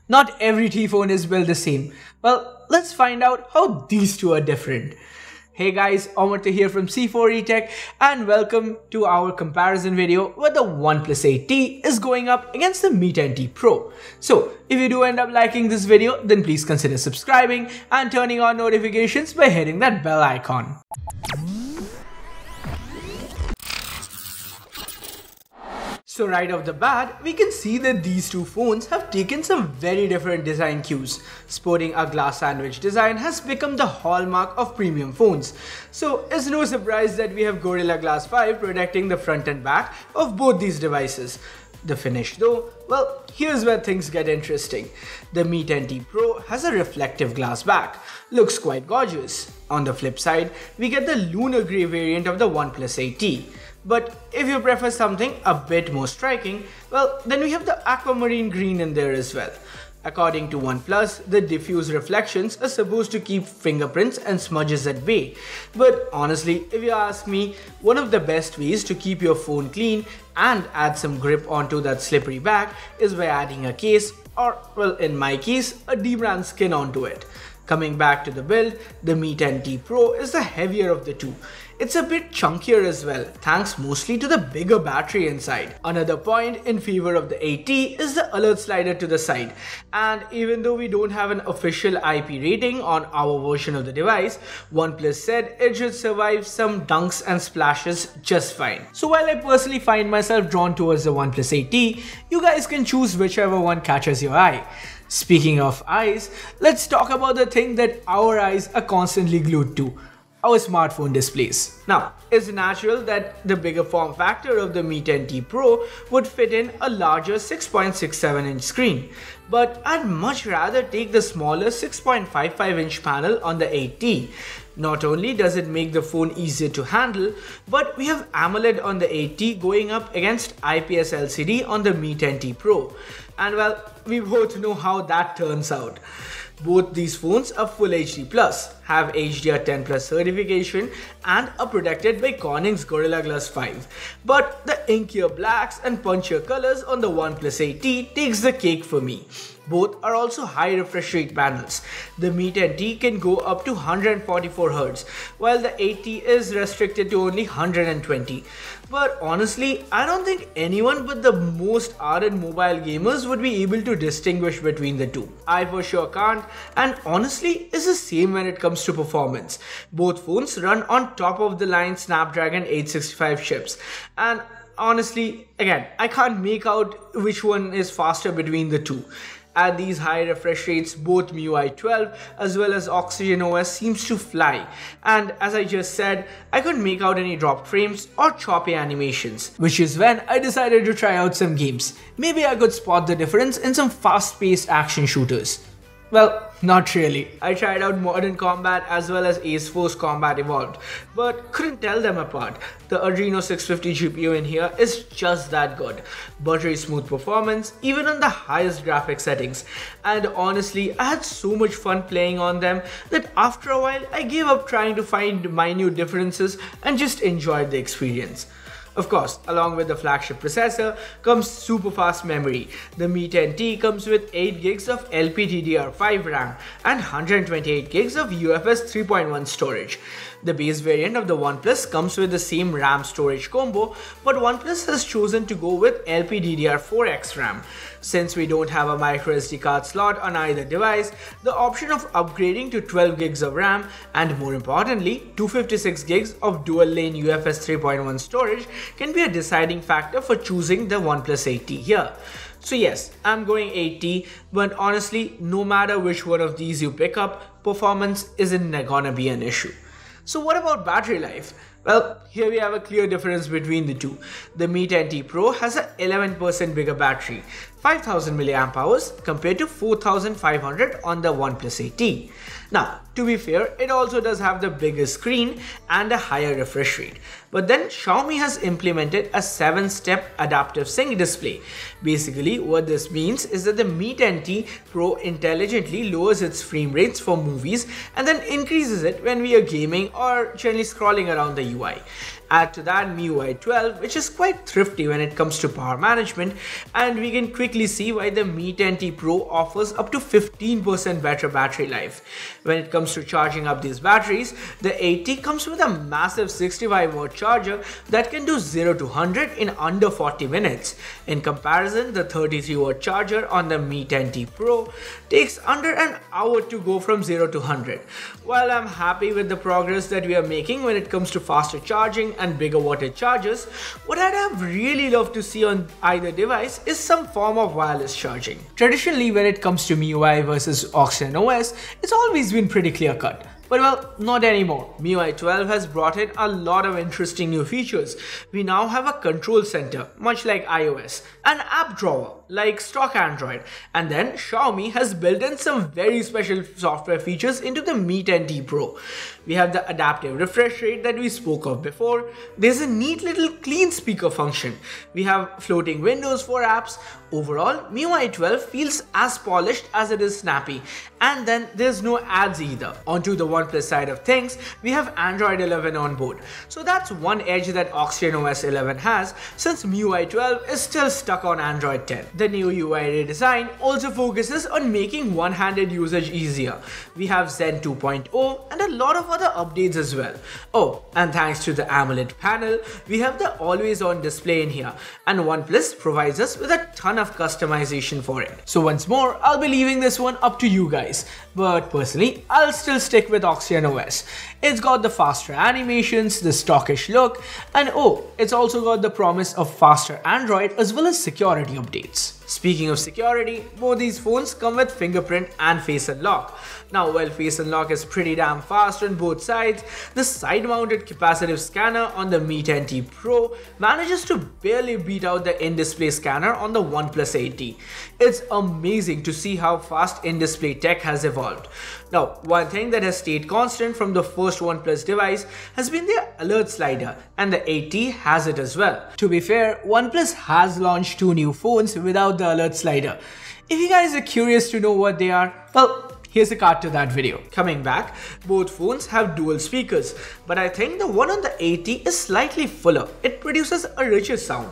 Not every T phone is built the same. Well, let's find out how these two are different. Hey guys, Omar here from C4eTech and welcome to our comparison video where the OnePlus 8T is going up against the Mi10T Pro. So, if you do end up liking this video, then please consider subscribing and turning on notifications by hitting that bell icon. So right off the bat, we can see that these two phones have taken some very different design cues. Sporting a glass sandwich design has become the hallmark of premium phones. So it's no surprise that we have Gorilla Glass 5 protecting the front and back of both these devices. The finish though, well, here's where things get interesting. The Mi10T Pro has a reflective glass back. Looks quite gorgeous. On the flip side, we get the lunar grey variant of the OnePlus 8T. But if you prefer something a bit more striking, well, then we have the aquamarine green in there as well. According to OnePlus, the diffuse reflections are supposed to keep fingerprints and smudges at bay. But honestly, if you ask me, one of the best ways to keep your phone clean and add some grip onto that slippery back is by adding a case or, well, in my case, a debrand skin onto it. Coming back to the build, the Mi10T Pro is the heavier of the two. It's a bit chunkier as well, thanks mostly to the bigger battery inside. Another point in favor of the 8T is the alert slider to the side. And even though we don't have an official IP rating on our version of the device, OnePlus said it should survive some dunks and splashes just fine. So while I personally find myself drawn towards the OnePlus 8T, you guys can choose whichever one catches your eye. Speaking of eyes, let's talk about the thing that our eyes are constantly glued to. Our smartphone displays. Now, it's natural that the bigger form factor of the Mi10T Pro would fit in a larger 6.67-inch screen. But I'd much rather take the smaller 6.55-inch panel on the 8T. Not only does it make the phone easier to handle, but we have AMOLED on the 8T going up against IPS LCD on the Mi10T Pro. And well, we both know how that turns out. Both these phones are Full HD+, have HDR10+ certification and are protected by Corning's Gorilla Glass 5. But the inkier blacks and punchier colors on the OnePlus 8T takes the cake for me. Both are also high refresh rate panels. The Mi10T can go up to 144Hz, while the 8T is restricted to only 120. But honestly, I don't think anyone but the most ardent mobile gamers would be able to distinguish between the two. I for sure can't, and honestly, it's the same when it comes to performance. Both phones run on top of the line Snapdragon 865 chips, and honestly, again, I can't make out which one is faster between the two. At these high refresh rates, both MIUI 12 as well as Oxygen OS seems to fly, and as I just said, I couldn't make out any dropped frames or choppy animations, which is when I decided to try out some games. Maybe I could spot the difference in some fast-paced action shooters. Well, not really. I tried out Modern Combat as well as Ace Force Combat Evolved, but couldn't tell them apart. The Adreno 650 GPU in here is just that good. Buttery smooth performance, even on the highest graphics settings. And honestly, I had so much fun playing on them that after a while, I gave up trying to find minute differences and just enjoyed the experience. Of course, along with the flagship processor comes super fast memory. The Mi10T comes with 8GB of LPDDR5 RAM and 128GB of UFS 3.1 storage. The base variant of the OnePlus comes with the same RAM storage combo, but OnePlus has chosen to go with LPDDR4X RAM. Since we don't have a microSD card slot on either device, the option of upgrading to 12GB of RAM and more importantly 256GB of dual lane UFS 3.1 storage can be a deciding factor for choosing the OnePlus 8T here. So yes, I'm going 8T, but honestly, no matter which one of these you pick up, performance isn't gonna be an issue. So what about battery life? Well, here we have a clear difference between the two. The Mi10T Pro has an 11% bigger battery, 5000 mAh compared to 4500 on the OnePlus 8T. Now, to be fair, it also does have the bigger screen and a higher refresh rate. But then Xiaomi has implemented a 7-step adaptive sync display. Basically, what this means is that the Mi10T Pro intelligently lowers its frame rates for movies and then increases it when we are gaming or generally scrolling around the UI. Add to that MIUI 12, which is quite thrifty when it comes to power management, and we can quickly see why the Mi10T Pro offers up to 15% better battery life. When it comes to charging up these batteries, the 80 comes with a massive 65-watt charger that can do 0 to 100 in under 40 minutes. In comparison, the 33-watt charger on the Mi10T Pro takes under an hour to go from 0 to 100. While I'm happy with the progress that we are making when it comes to faster charging and bigger wattage chargers, what I'd have really loved to see on either device is some form of wireless charging. Traditionally, when it comes to MIUI versus Oxygen OS, it's always been pretty clear cut. But well, not anymore. MIUI 12 has brought in a lot of interesting new features. We now have a control center, much like iOS, an app drawer, like stock Android, and then Xiaomi has built in some very special software features into the Mi10T Pro. We have the adaptive refresh rate that we spoke of before. There's a neat little clean speaker function. We have floating windows for apps. Overall, MIUI 12 feels as polished as it is snappy, and then there's no ads either. Onto the OnePlus side of things, we have Android 11 on board. So that's one edge that Oxygen OS 11 has, since MIUI 12 is still stuck on Android 10. The new UI redesign also focuses on making one-handed usage easier. We have Zen 2.0 and a lot of other updates as well. Oh, and thanks to the AMOLED panel, we have the always-on display in here, and OnePlus provides us with a ton of customization for it. So once more, I'll be leaving this one up to you guys, but personally, I'll still stick with Oxygen OS. It's got the faster animations, the stockish look, and oh, it's also got the promise of faster Android as well as security updates. Speaking of security, both these phones come with Fingerprint and Face Unlock. Now, while Face Unlock is pretty damn fast on both sides, the side-mounted capacitive scanner on the Mi10T Pro manages to barely beat out the in-display scanner on the OnePlus 8T. It's amazing to see how fast in-display tech has evolved. Now, one thing that has stayed constant from the first OnePlus device has been their alert slider, and the 8T has it as well. To be fair, OnePlus has launched two new phones without the alert slider. If you guys are curious to know what they are, well, here's a card to that video. Coming back, both phones have dual speakers, but I think the one on the 8T is slightly fuller. It produces a richer sound.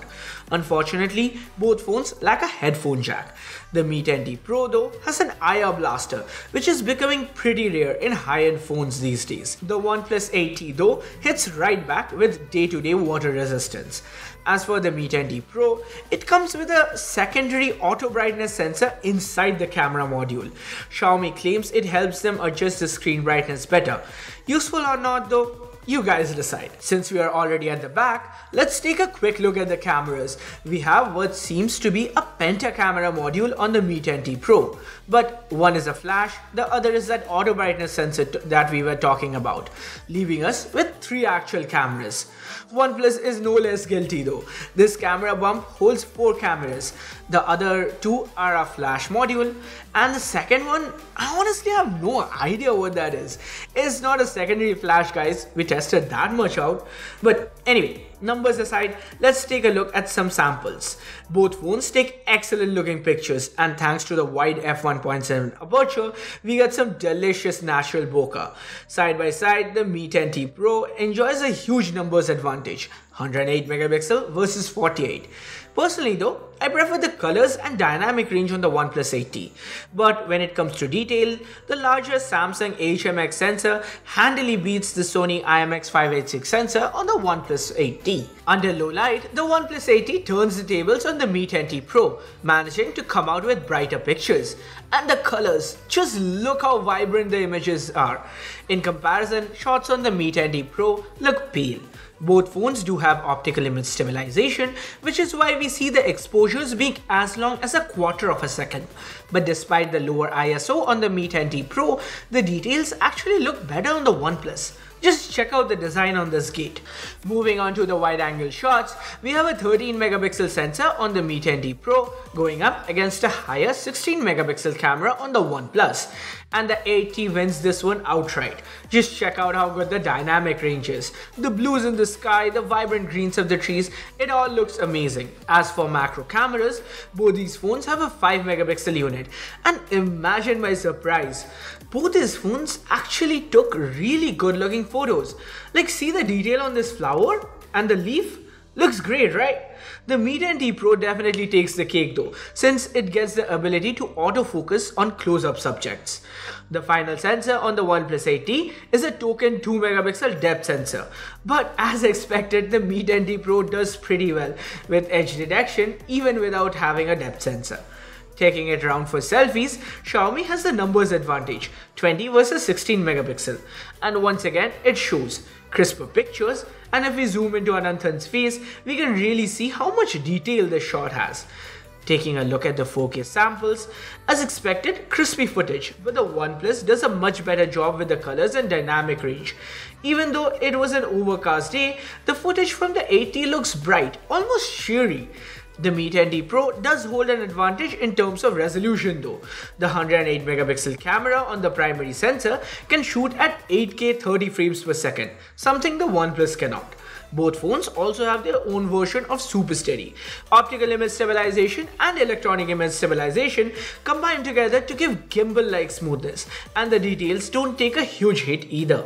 Unfortunately, both phones lack a headphone jack. The Mi10T Pro though has an IR blaster, which is becoming pretty rare in high-end phones these days. The OnePlus 8T though hits right back with day-to-day water resistance. As for the Mi10T Pro, it comes with a secondary auto brightness sensor inside the camera module. Xiaomi claims it helps them adjust the screen brightness better. Useful or not though? You guys decide. Since we are already at the back, let's take a quick look at the cameras. We have what seems to be a penta camera module on the Mi10T Pro, but one is a flash, the other is that auto brightness sensor that we were talking about, leaving us with three actual cameras. OnePlus is no less guilty though. This camera bump holds 4 cameras. The other 2 are a flash module, and the second one, I honestly have no idea what that is. It's not a secondary flash, guys. We tested that much out. But anyway, numbers aside, let's take a look at some samples. Both phones take excellent looking pictures, and thanks to the wide f1.7 aperture, we get some delicious natural bokeh. Side by side, the Mi10T Pro enjoys a huge numbers advantage, 108 megapixel versus 48. Personally though, I prefer the colors and dynamic range on the OnePlus 8T. But when it comes to detail, the larger Samsung HMX sensor handily beats the Sony IMX586 sensor on the OnePlus 8T. Under low light, the OnePlus 8T turns the tables on the Mi10T Pro, managing to come out with brighter pictures. And the colors, just look how vibrant the images are. In comparison, shots on the Mi10T Pro look pale. Both phones do have optical image stabilization, which is why we see the exposures being as long as a quarter of a second. But despite the lower ISO on the Mi10T Pro, the details actually look better on the OnePlus. Just check out the design on this gate. Moving on to the wide-angle shots, we have a 13 megapixel sensor on the Mi10T Pro going up against a higher 16 megapixel camera on the OnePlus. And the 8T wins this one outright. Just check out how good the dynamic range is. The blues in the sky, the vibrant greens of the trees, it all looks amazing. As for macro cameras, both these phones have a 5 megapixel unit. it. And imagine my surprise. Both these phones actually took really good looking photos. Like, see the detail on this flower and the leaf? Looks great, right? The Mi10T Pro definitely takes the cake though, since it gets the ability to autofocus on close-up subjects. The final sensor on the OnePlus 8T is a token 2 megapixel depth sensor. But as expected, the Mi10T Pro does pretty well with edge detection even without having a depth sensor. Taking it around for selfies, Xiaomi has the numbers advantage, 20 versus 16 megapixel. And once again, it shows crisper pictures, and if we zoom into Ananthan's face, we can really see how much detail the shot has. Taking a look at the 4K samples, as expected, crispy footage, but the OnePlus does a much better job with the colors and dynamic range. Even though it was an overcast day, the footage from the 8T looks bright, almost cheery. The Mi10T Pro does hold an advantage in terms of resolution though. The 108 megapixel camera on the primary sensor can shoot at 8K 30 frames per second, something the OnePlus cannot. Both phones also have their own version of Super Steady. Optical image stabilization and electronic image stabilization combine together to give gimbal-like smoothness, and the details don't take a huge hit either.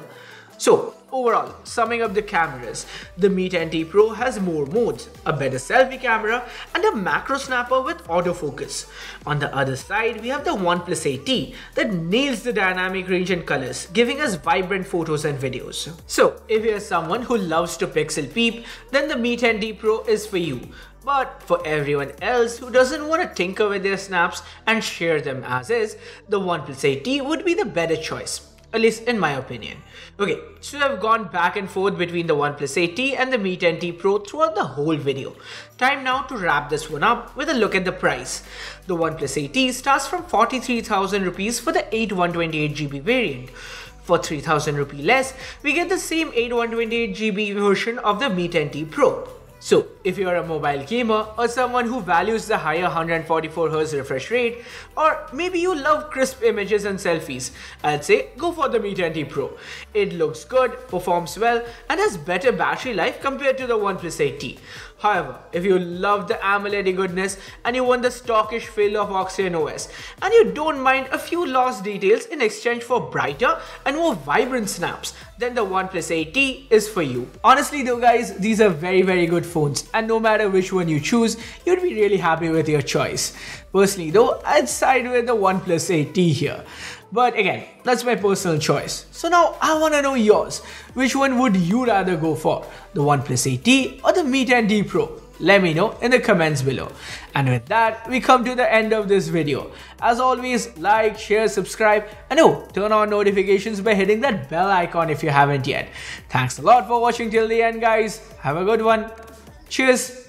So, overall, summing up the cameras, the Mi10T Pro has more modes, a better selfie camera, and a macro snapper with autofocus. On the other side, we have the OnePlus 8T that nails the dynamic range and colors, giving us vibrant photos and videos. So, if you're someone who loves to pixel peep, then the Mi10T Pro is for you. But for everyone else who doesn't want to tinker with their snaps and share them as is, the OnePlus 8T would be the better choice. At least in my opinion. Okay, so I've gone back and forth between the OnePlus 8T and the Mi10T Pro throughout the whole video. Time now to wrap this one up with a look at the price. The OnePlus 8T starts from 43,000 rupees for the 8128GB variant. For 3,000 rupee less, we get the same 8128GB version of the Mi10T Pro. So, if you're a mobile gamer or someone who values the higher 144Hz refresh rate, or maybe you love crisp images and selfies, I'd say go for the Mi10T Pro. It looks good, performs well, and has better battery life compared to the OnePlus 8T. However, if you love the AMOLED goodness and you want the stockish feel of Oxygen OS, and you don't mind a few lost details in exchange for brighter and more vibrant snaps, then the OnePlus 8T is for you. Honestly though guys, these are very good phones, and no matter which one you choose, you'd be really happy with your choice. Personally though, I'd side with the OnePlus 8T here. But again, that's my personal choice. So now I want to know yours. Which one would you rather go for? The OnePlus 8T or the Mi10T Pro? Let me know in the comments below. And with that, we come to the end of this video. As always, like, share, subscribe, and turn on notifications by hitting that bell icon if you haven't yet. Thanks a lot for watching till the end guys. Have a good one. Cheers.